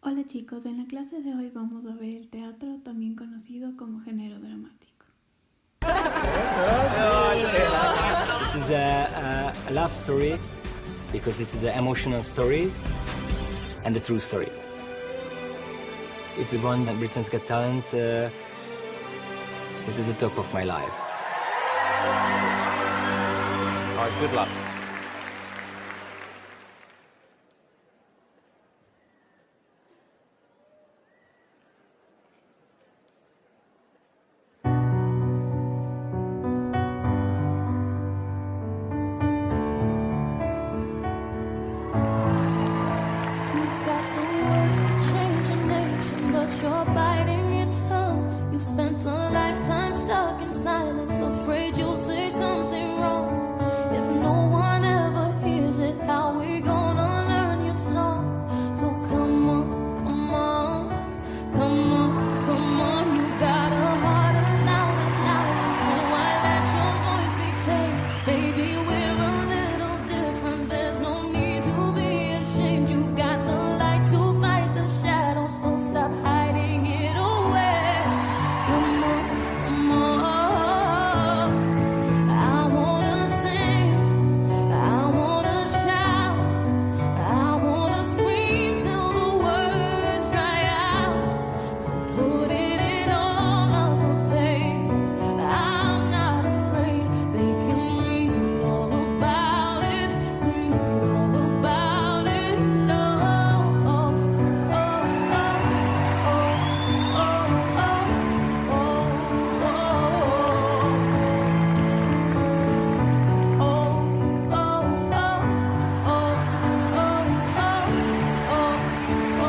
Hola chicos, en la clase de hoy vamos a ver el teatro, también conocido como género dramático. This is a love story because this is an emotional story and a true story. If we won Britain's Got Talent, this is the top of my life. All right, good luck. You've got the words to change a nation, but you're biting your tongue. You've spent a lifetime stuck in silence, afraid you'll say something wrong. If no one ever hears it, how we gonna learn your song? So come on, come on, come on, come on. You've got a heart as loud as lion, so why let your voice be tamed? Baby, we're a little different, there's no need to be ashamed. You've got the light to fight the shadow, so stop hiding it away. Come on, come on. I wanna sing, I wanna shout, I wanna scream till the words dry out. So put it in all of the papers. I'm not afraid, they can read all about it, read all about it. Oh, oh, oh, oh, oh, oh, oh,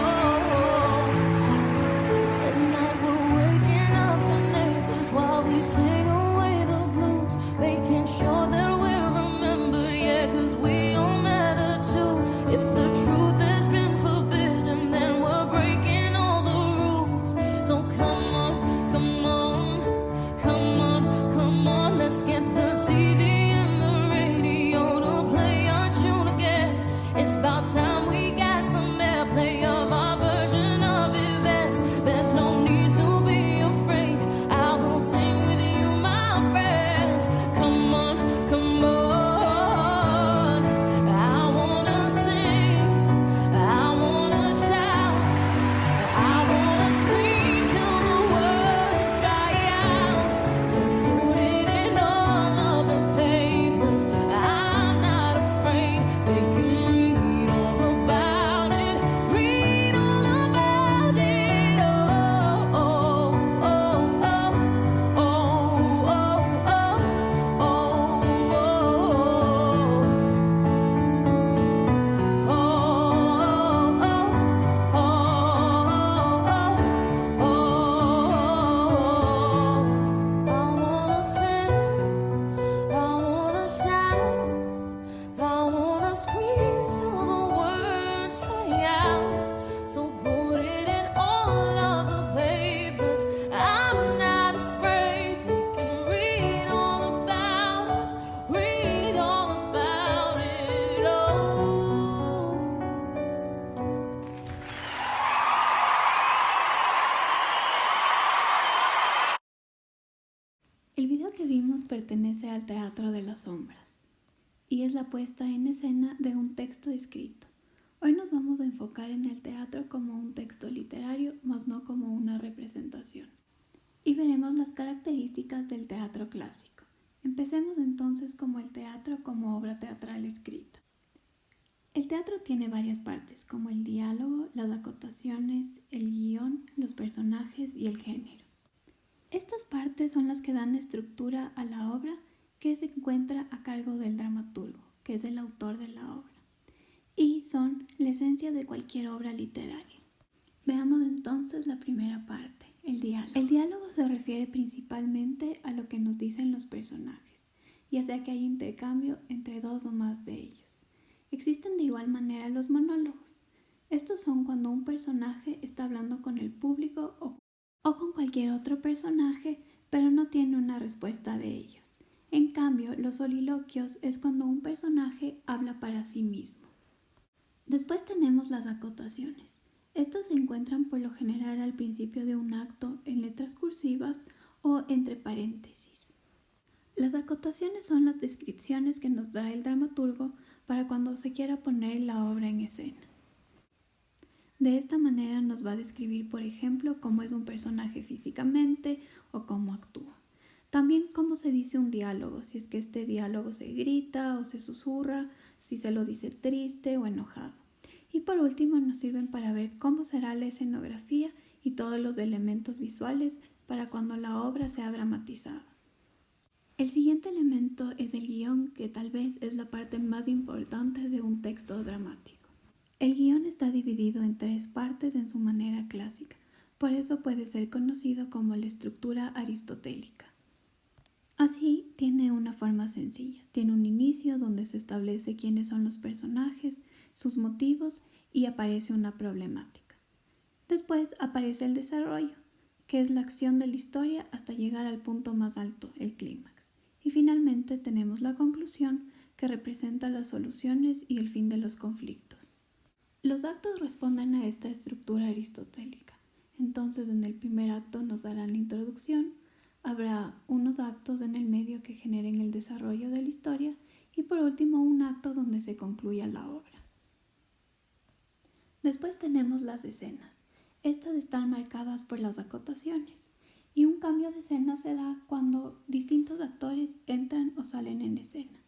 At night we're waking up the neighbors while we sing away the blues, making sure that we're remembered, yeah, 'cause we all matter too. If the truth has been forbidden, then we're breaking all the rules. So come on, come on, come on, come on, let's get the TV and the radio to play our tune again. It's about time we got some airplay of our version of events. There's no need to be afraid, I will sing with you, my friend. Come on, come on. I wanna sing, I wanna shout, I wanna scream till the words dry out. So put it in all of the papers. I'm not afraid, they can read all about it, read all about it. Oh, oh, oh, oh, oh, oh, oh, I wanna sing, I wanna shout, I wanna scream till the words dry out. So put it in all of the papers. I'm not afraid, they can read all about it, read all about it. Oh. El video que vimos pertenece al teatro de las sombras y es la puesta en escena de un texto escrito. Hoy nos vamos a enfocar en el teatro como un texto literario, más no como una representación. Y veremos las características del teatro clásico. Empecemos entonces como el teatro como obra teatral escrita. El teatro tiene varias partes, como el diálogo, las acotaciones, el guión, los personajes y el género. Estas partes son las que dan estructura a la obra, que se encuentra a cargo del dramaturgo, que es el autor de la obra, y son la esencia de cualquier obra literaria. Veamos entonces la primera parte, el diálogo. El diálogo se refiere principalmente a lo que nos dicen los personajes, ya sea que hay intercambio entre dos o más de ellos. Existen de igual manera los monólogos. Estos son cuando un personaje está hablando con el público o con cualquier otro personaje, pero no tiene una respuesta de ellos. En cambio, los soliloquios es cuando un personaje habla para sí mismo. Después tenemos las acotaciones. Estas se encuentran por lo general al principio de un acto en letras cursivas o entre paréntesis. Las acotaciones son las descripciones que nos da el dramaturgo para cuando se quiera poner la obra en escena. De esta manera nos va a describir, por ejemplo, cómo es un personaje físicamente o cómo actúa. También cómo se dice un diálogo, si es que este diálogo se grita o se susurra, si se lo dice triste o enojado. Y por último nos sirven para ver cómo será la escenografía y todos los elementos visuales para cuando la obra sea dramatizada. El siguiente elemento es el guión, que tal vez es la parte más importante de un texto dramático. El guión está dividido en 3 partes en su manera clásica, por eso puede ser conocido como la estructura aristotélica. Así, tiene una forma sencilla. Tiene un inicio donde se establece quiénes son los personajes, sus motivos y aparece una problemática. Después aparece el desarrollo, que es la acción de la historia hasta llegar al punto más alto, el clímax. Y finalmente tenemos la conclusión, que representa las soluciones y el fin de los conflictos. Los actos responden a esta estructura aristotélica. Entonces, en el primer acto nos darán la introducción, habrá unos actos en el medio que generen el desarrollo de la historia y por último un acto donde se concluya la obra. Después tenemos las escenas. Estas están marcadas por las acotaciones y un cambio de escena se da cuando distintos actores entran o salen en escena.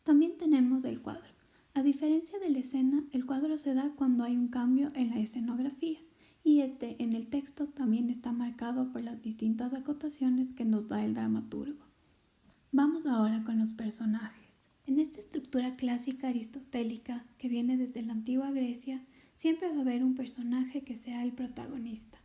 También tenemos el cuadro. A diferencia de la escena, el cuadro se da cuando hay un cambio en la escenografía. Y en el texto también está marcado por las distintas acotaciones que nos da el dramaturgo. Vamos ahora con los personajes. En esta estructura clásica aristotélica que viene desde la antigua Grecia, siempre va a haber un personaje que sea el protagonista,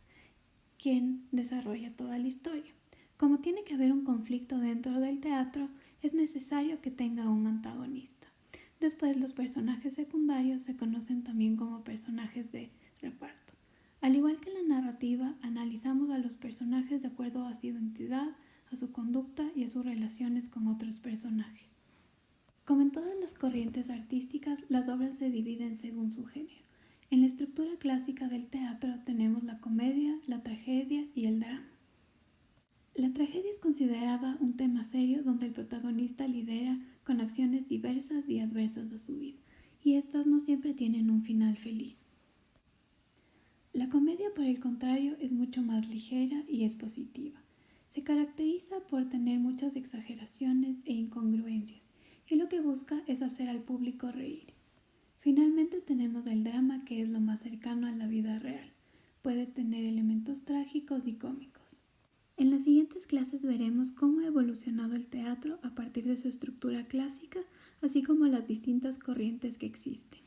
quien desarrolla toda la historia. Como tiene que haber un conflicto dentro del teatro, es necesario que tenga un antagonista. Después, los personajes secundarios se conocen también como personajes de reparto. Al igual que en la narrativa, analizamos a los personajes de acuerdo a su identidad, a su conducta y a sus relaciones con otros personajes. Como en todas las corrientes artísticas, las obras se dividen según su género. En la estructura clásica del teatro tenemos la comedia, la tragedia y el drama. La tragedia es considerada un tema serio donde el protagonista lidera con acciones diversas y adversas a su vida, y estas no siempre tienen un final feliz. La comedia, por el contrario, es mucho más ligera y es positiva. Se caracteriza por tener muchas exageraciones e incongruencias, y lo que busca es hacer al público reír. Finalmente tenemos el drama, que es lo más cercano a la vida real. Puede tener elementos trágicos y cómicos. En las siguientes clases veremos cómo ha evolucionado el teatro a partir de su estructura clásica, así como las distintas corrientes que existen.